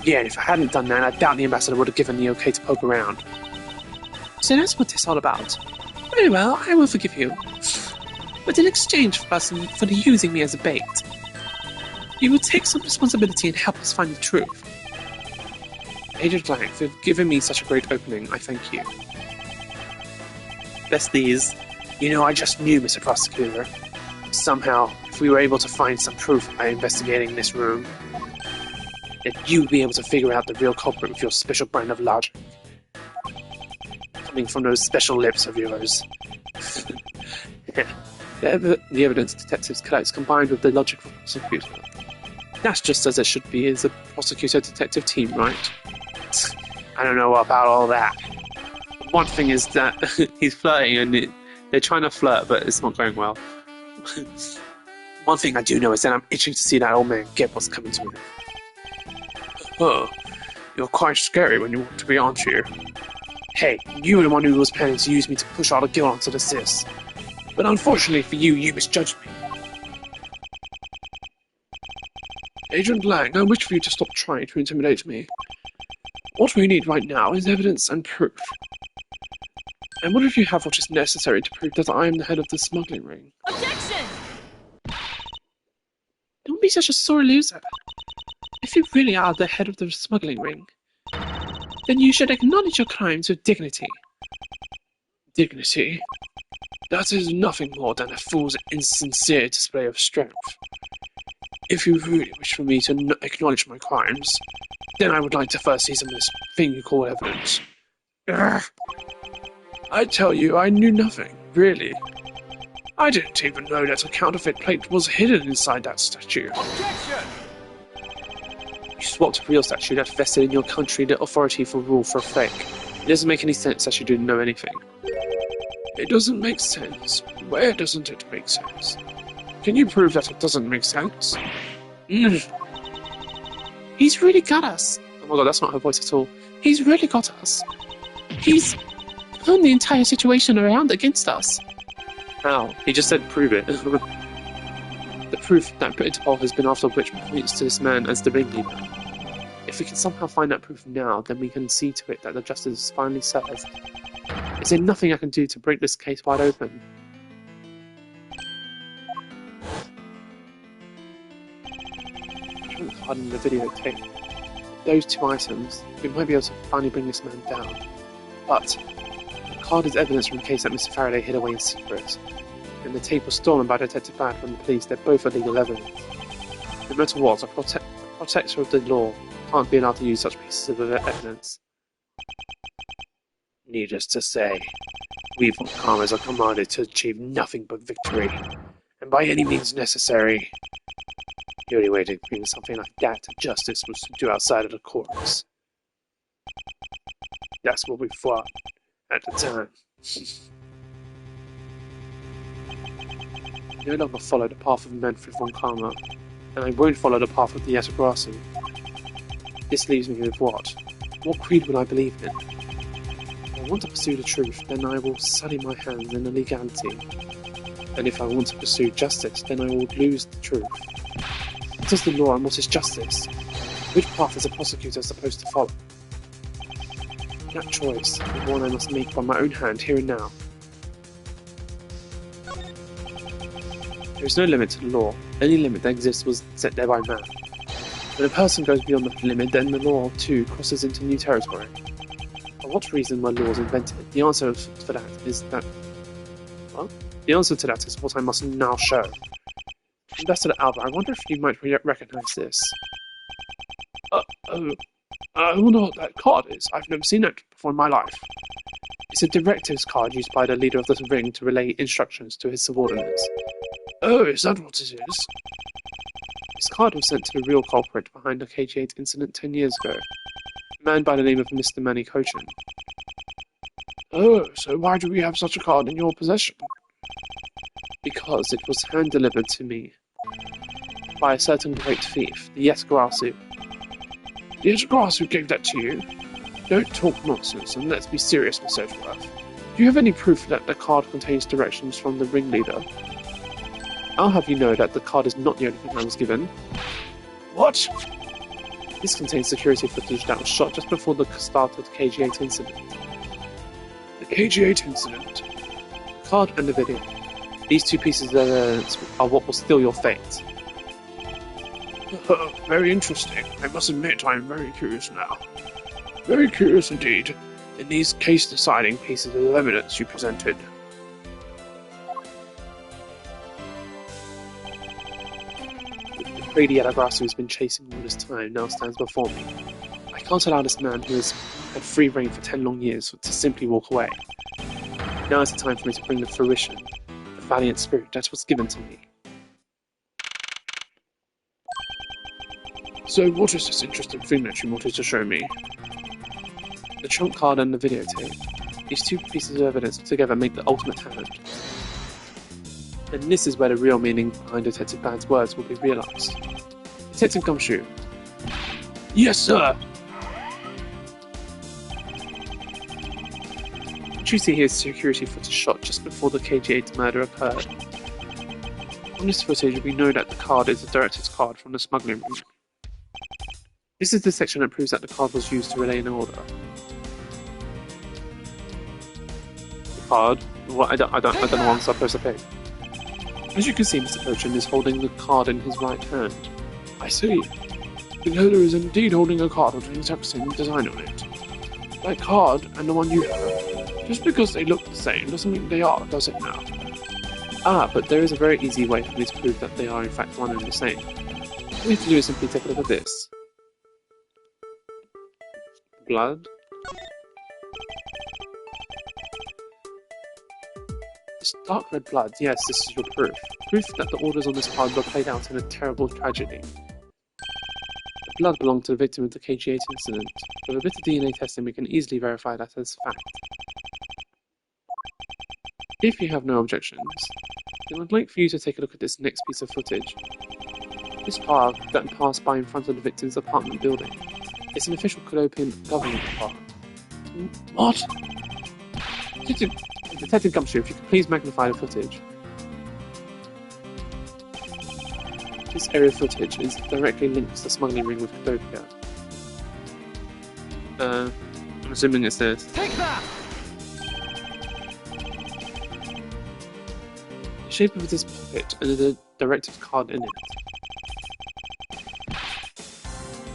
Yeah, and if I hadn't done that, I doubt the ambassador would have given the okay to poke around. So that's what this is all about. Very well, I will forgive you. But in exchange for using me as a bait, you will take some responsibility and help us find the truth. Agent Lang, for giving me such a great opening, I thank you. Besties. You know, I just knew, Mr. Prosecutor. Somehow, if we were able to find some proof by investigating this room, that you'd be able to figure out the real culprit with your special brand of logic. Coming from those special lips of yours. The evidence detectives collect combined with the logic of the prosecutor. That's just as it should be as a prosecutor-detective team, right? I don't know about all that. One thing is that he's flirting and they're trying to flirt, but it's not going well. One thing I do know is that I'm itching to see that old man get what's coming to him. Oh, you're quite scary when you want to be, aren't you? Hey, you were the one who was planning to use me to push all the guilt onto the sis. But unfortunately for you, you misjudged me. Agent Lang, I wish for you to stop trying to intimidate me. What we need right now is evidence and proof. And what if you have what is necessary to prove that I am the head of the smuggling ring? Objection! Don't be such a sore loser. If you really are the head of the smuggling ring, then you should acknowledge your crimes with dignity. Dignity? That is nothing more than a fool's insincere display of strength. If you really wish for me to acknowledge my crimes, then I would like to first see some of this thing you call evidence. Ugh. I tell you, I knew nothing, really. I didn't even know that a counterfeit plate was hidden inside that statue. Objection! You swapped a real statue that vested in your country the authority for rule for a fake. It doesn't make any sense that you didn't know anything. It doesn't make sense. Where doesn't it make sense? Can you prove that it doesn't make sense? He's really got us. Oh my god, that's not her voice at all. He's really got us. He's turned the entire situation around against us. How? He just said prove it. The proof that Interpol has been after which points to this man as the ringleader. If we can somehow find that proof now, then we can see to it that the justice is finally served. Is there nothing I can do to break this case wide open? Pardon the videotape. Those two items, we might be able to finally bring this man down. But the card is evidence from a case that Mr. Faraday hid away in secret. And the tape was stolen by Detective Bad from the police. They're both illegal evidence. No matter what, a protector of the law can't be allowed to use such pieces of evidence. Needless to say, we von Karmas are commanded to achieve nothing but victory, and by any means necessary. The only way to bring something like that to justice was to do outside of the courts. That's what we fought at the time. I no longer follow the path of Manfred von Karma, and I won't follow the path of the Atagrasu. This leaves me with what? What creed will I believe in? If I want to pursue the truth, then I will sully my hands in the legality. And if I want to pursue justice, then I will lose the truth. What is the law and what is justice? Which path is a prosecutor supposed to follow? That choice is one I must make by my own hand here and now. There is no limit to the law. Any limit that exists was set there by man. When a person goes beyond the limit, then the law, too, crosses into new territory. For what reason were laws invented? The answer for that is that... Well, the answer to that is what I must now show. Ambassador Alba, I wonder if you might recognize this. I wonder what that card is. I've never seen it before in my life. It's a directives card used by the leader of the ring to relay instructions to his subordinates. Oh, is that what it is? This card was sent to the real culprit behind the KG8 incident 10 years ago, a man by the name of Mr. Manny Cochin. Oh, so why do we have such a card in your possession? Because it was hand-delivered to me by a certain great thief, the Yetagarasu. The Edgeworth gave that to you? Don't talk nonsense, and let's be serious, Miss Edgeworth. Do you have any proof that the card contains directions from the ringleader? I'll have you know that the card is not the only thing I was given. What? This contains security footage that was shot just before the start of the KG8 incident. The KG8 incident? The card and the video. These two pieces of evidence are what will seal your fate. Very interesting. I must admit I am very curious now. Very curious indeed, in these case-deciding pieces of evidence you presented. The greedy Yetagarasu who's been chasing all this time now stands before me. I can't allow this man who has had free reign for 10 long years to simply walk away. Now is the time for me to bring to fruition the valiant spirit that was given to me. So what is this interesting thing that you wanted to show me? The trump card and the videotape. These two pieces of evidence together make the ultimate hand. And this is where the real meaning behind Detective Bad's words will be realised. Detective Gumshoe. Yes, sir! What you see here is security footage shot just before the KG8 murder occurred. On this footage, we know that the card is a director's card from the smuggling room. This is the section that proves that the card was used to relay an order. The card? Well, I don't know what I'm supposed to pick. As you can see, Mr. Cochin is holding the card in his right hand. I see. The holder is indeed holding a card with the exact same design on it. That card and the one you have. Just because they look the same doesn't mean they are, does it now? Ah, but there is a very easy way for me to prove that they are in fact one and the same. All you have to do is simply take a look at this. Blood. This dark red blood, yes, this is your proof. Proof that the orders on this card were played out in a terrible tragedy. The blood belonged to the victim of the KG8 incident. With a bit of DNA testing, we can easily verify that as fact. If you have no objections, then I'd like for you to take a look at this next piece of footage. This car that passed by in front of the victim's apartment building. It's an official Colopian government car. What? Detective Gumshoe, if you could please magnify the footage. This area footage is directly linked to the smuggling ring with Codopia. I'm assuming it's this. Take that! The shape of this puppet and the director's card in it.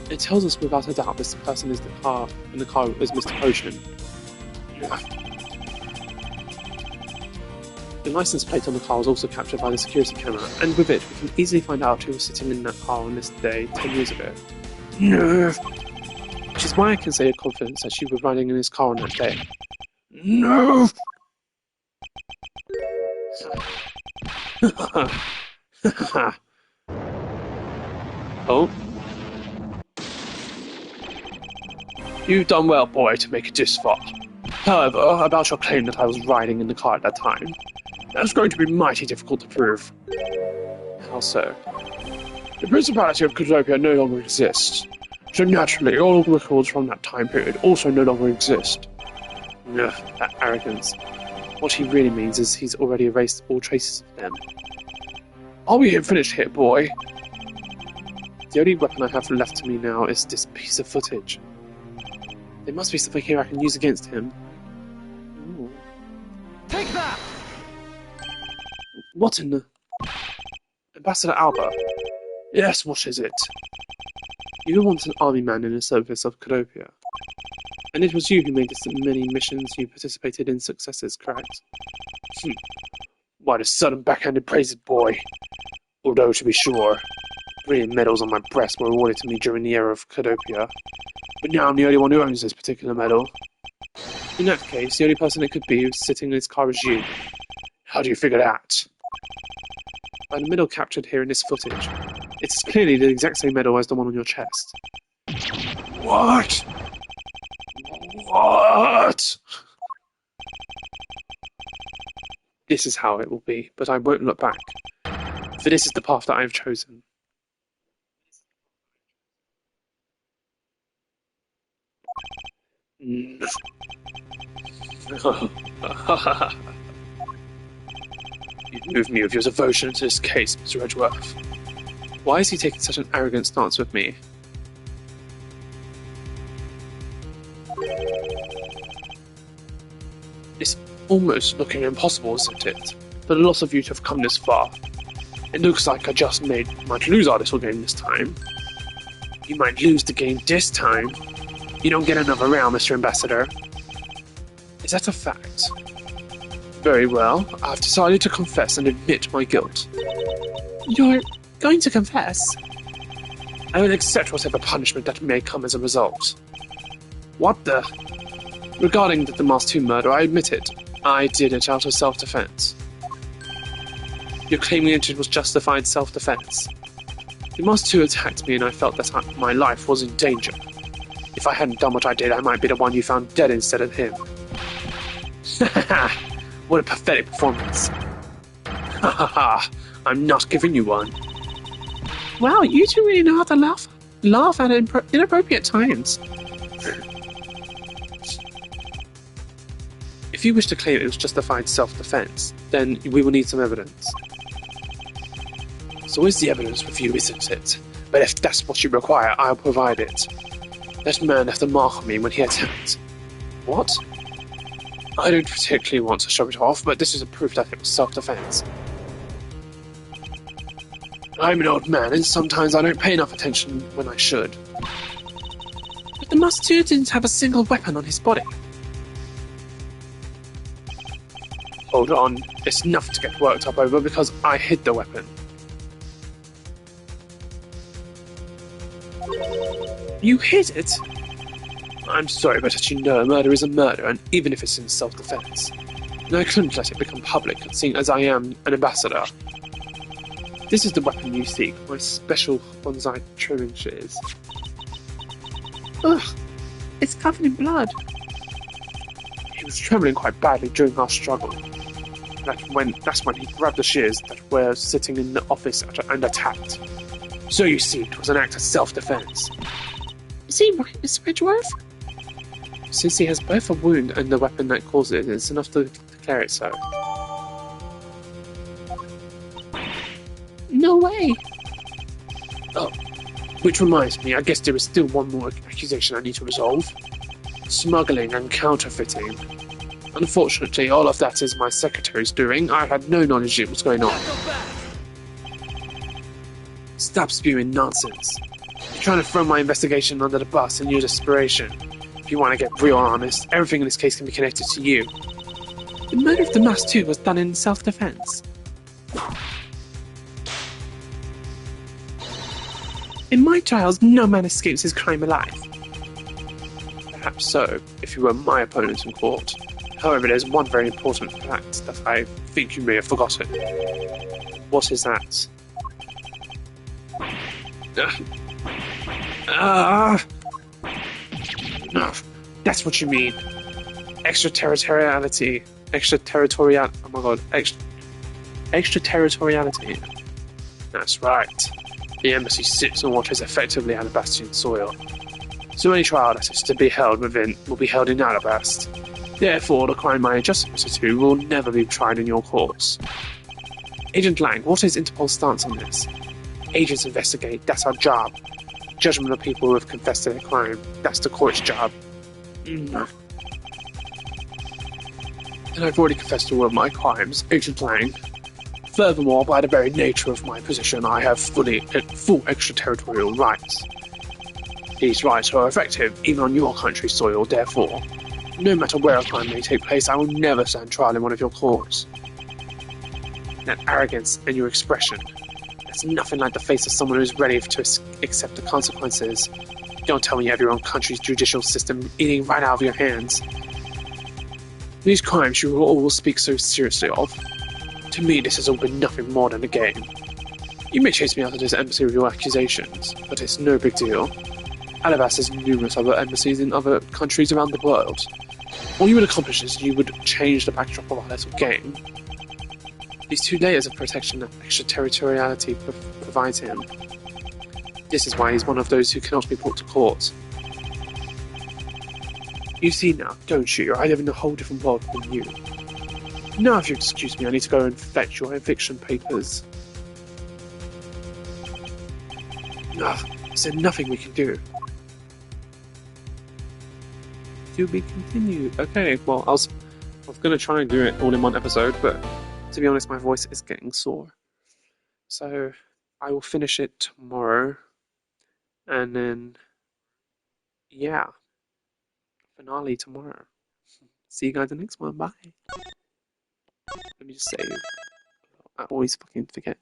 It tells us without a doubt this person is the car, and the car is Mr. Cochin. The license plate on the car was also captured by the security camera, and with it we can easily find out who was sitting in that car on this day 10 years ago. No! Which is why I can say with confidence that she was riding in his car on that day. No! Oh? You've done well, boy, to make it this far. However, about your claim that I was riding in the car at that time, that's going to be mighty difficult to prove. How so? The Principality of Codopia no longer exists, so naturally all records from that time period also no longer exist. Ugh, that arrogance. What he really means is he's already erased all traces of them. Are we finished here, boy? The only weapon I have left to me now is this piece of footage. There must be something here I can use against him. Ooh. Take that! What in the... Ambassador Alba? Yes, what is it? You were once an army man in the service of Codopia. And it was you who made the many missions you participated in successes, correct? Why the sudden backhanded praises, boy? Although, to be sure, 3 medals on my breast were awarded to me during the era of Cadopia. But now I'm the only one who owns this particular medal. In that case, the only person it could be who's sitting in his car is you. How do you figure that? By the medal captured here in this footage, it's clearly the exact same medal as the one on your chest. What? What? This is how it will be, but I won't look back. For this is the path that I have chosen. You'd move me with your devotion to this case, Mr. Edgeworth. Why is he taking such an arrogant stance with me? It's almost looking impossible, isn't it? For the loss of you to have come this far. It looks like I might lose our little game this time. You might lose the game this time. You don't get another round, Mr. Ambassador. Is that a fact? Very well. I've decided to confess and admit my guilt. You're going to confess? I will accept whatever punishment that may come as a result. What the? Regarding the Mask 2 murder, I admit it. I did it out of self-defense. You're claiming it was justified self-defense. The Mask 2 attacked me and I felt that my life was in danger. If I hadn't done what I did, I might be the one you found dead instead of him. What a pathetic performance. Ha ha ha, I'm not giving you one. Wow, you two really know how to laugh at inappropriate times. If you wish to claim it was justified self-defense, then we will need some evidence. So is the evidence with you, isn't it? But if that's what you require, I'll provide it. That man left a mark on me when he attacked. What? I don't particularly want to show it off, but this is a proof that it was self-defense. I'm an old man, and sometimes I don't pay enough attention when I should. But the Mask 2 didn't have a single weapon on his body. Hold on, it's enough to get worked up over because I hid the weapon. You hid it? I'm sorry, but as you know, murder is a murder, and even if it's in self-defense. And I couldn't let it become public, seeing as I am an ambassador. This is the weapon you seek, my special bonsai trimming shears. Ugh, it's covered in blood. He was trembling quite badly during our struggle. That's when he grabbed the shears that were sitting in the office and attacked. So you see, it was an act of self-defense. Is he right, Mr. Edgeworth? Since he has both a wound and the weapon that caused it, it's enough to declare it so. No way. Oh, which reminds me, I guess there is still one more accusation I need to resolve. Smuggling and counterfeiting. Unfortunately, all of that is my secretary's doing. I had no knowledge of what's going on. Stop spewing nonsense. You're trying to throw my investigation under the bus in your desperation. If you want to get real honest, everything in this case can be connected to you. The murder of the Mask 2 was done in self-defense. In my trials, no man escapes his crime alive. Perhaps so, if you were my opponent in court. However, there's one very important fact that I think you may have forgotten. What is that? That's what you mean. Extraterritoriality. Oh my god. Extraterritoriality. That's right. The embassy sits on what is effectively Alabastian soil. So any trial that is to be held within will be held in Alabast. Therefore, the crime I just admitted to will never be tried in your courts. Agent Lang, what is Interpol's stance on this? Agents investigate, that's our job. Judgment of people who have confessed to their crime, that's the court's job. And I've already confessed to all of my crimes, Agent Lang. Furthermore, by the very nature of my position, I have full extraterritorial rights. These rights are effective even on your country's soil, therefore, no matter where a crime may take place, I will never stand trial in one of your courts. That arrogance and your expression, That's nothing like the face of someone who's ready to accept the consequences. Don't tell me you have your own country's judicial system eating right out of your hands. These crimes you all speak so seriously of. To me, this has all been nothing more than a game. You may chase me out of this embassy with your accusations, but it's no big deal. Alabas has numerous other embassies in other countries around the world. All you would accomplish is you would change the backdrop of our little game. These 2 layers of protection that extraterritoriality provides him. This is why he's one of those who cannot be brought to court. You see now, don't you? I live in a whole different world than you. Now, if you excuse me, I need to go and fetch your eviction papers. Ugh, is there nothing we can do? To be continued. Okay, well, I was going to try and do it all in one episode, but to be honest, my voice is getting sore. So, I will finish it tomorrow. And then, yeah, finale tomorrow. See you guys in the next one. Bye. Let me just save. I always fucking forget.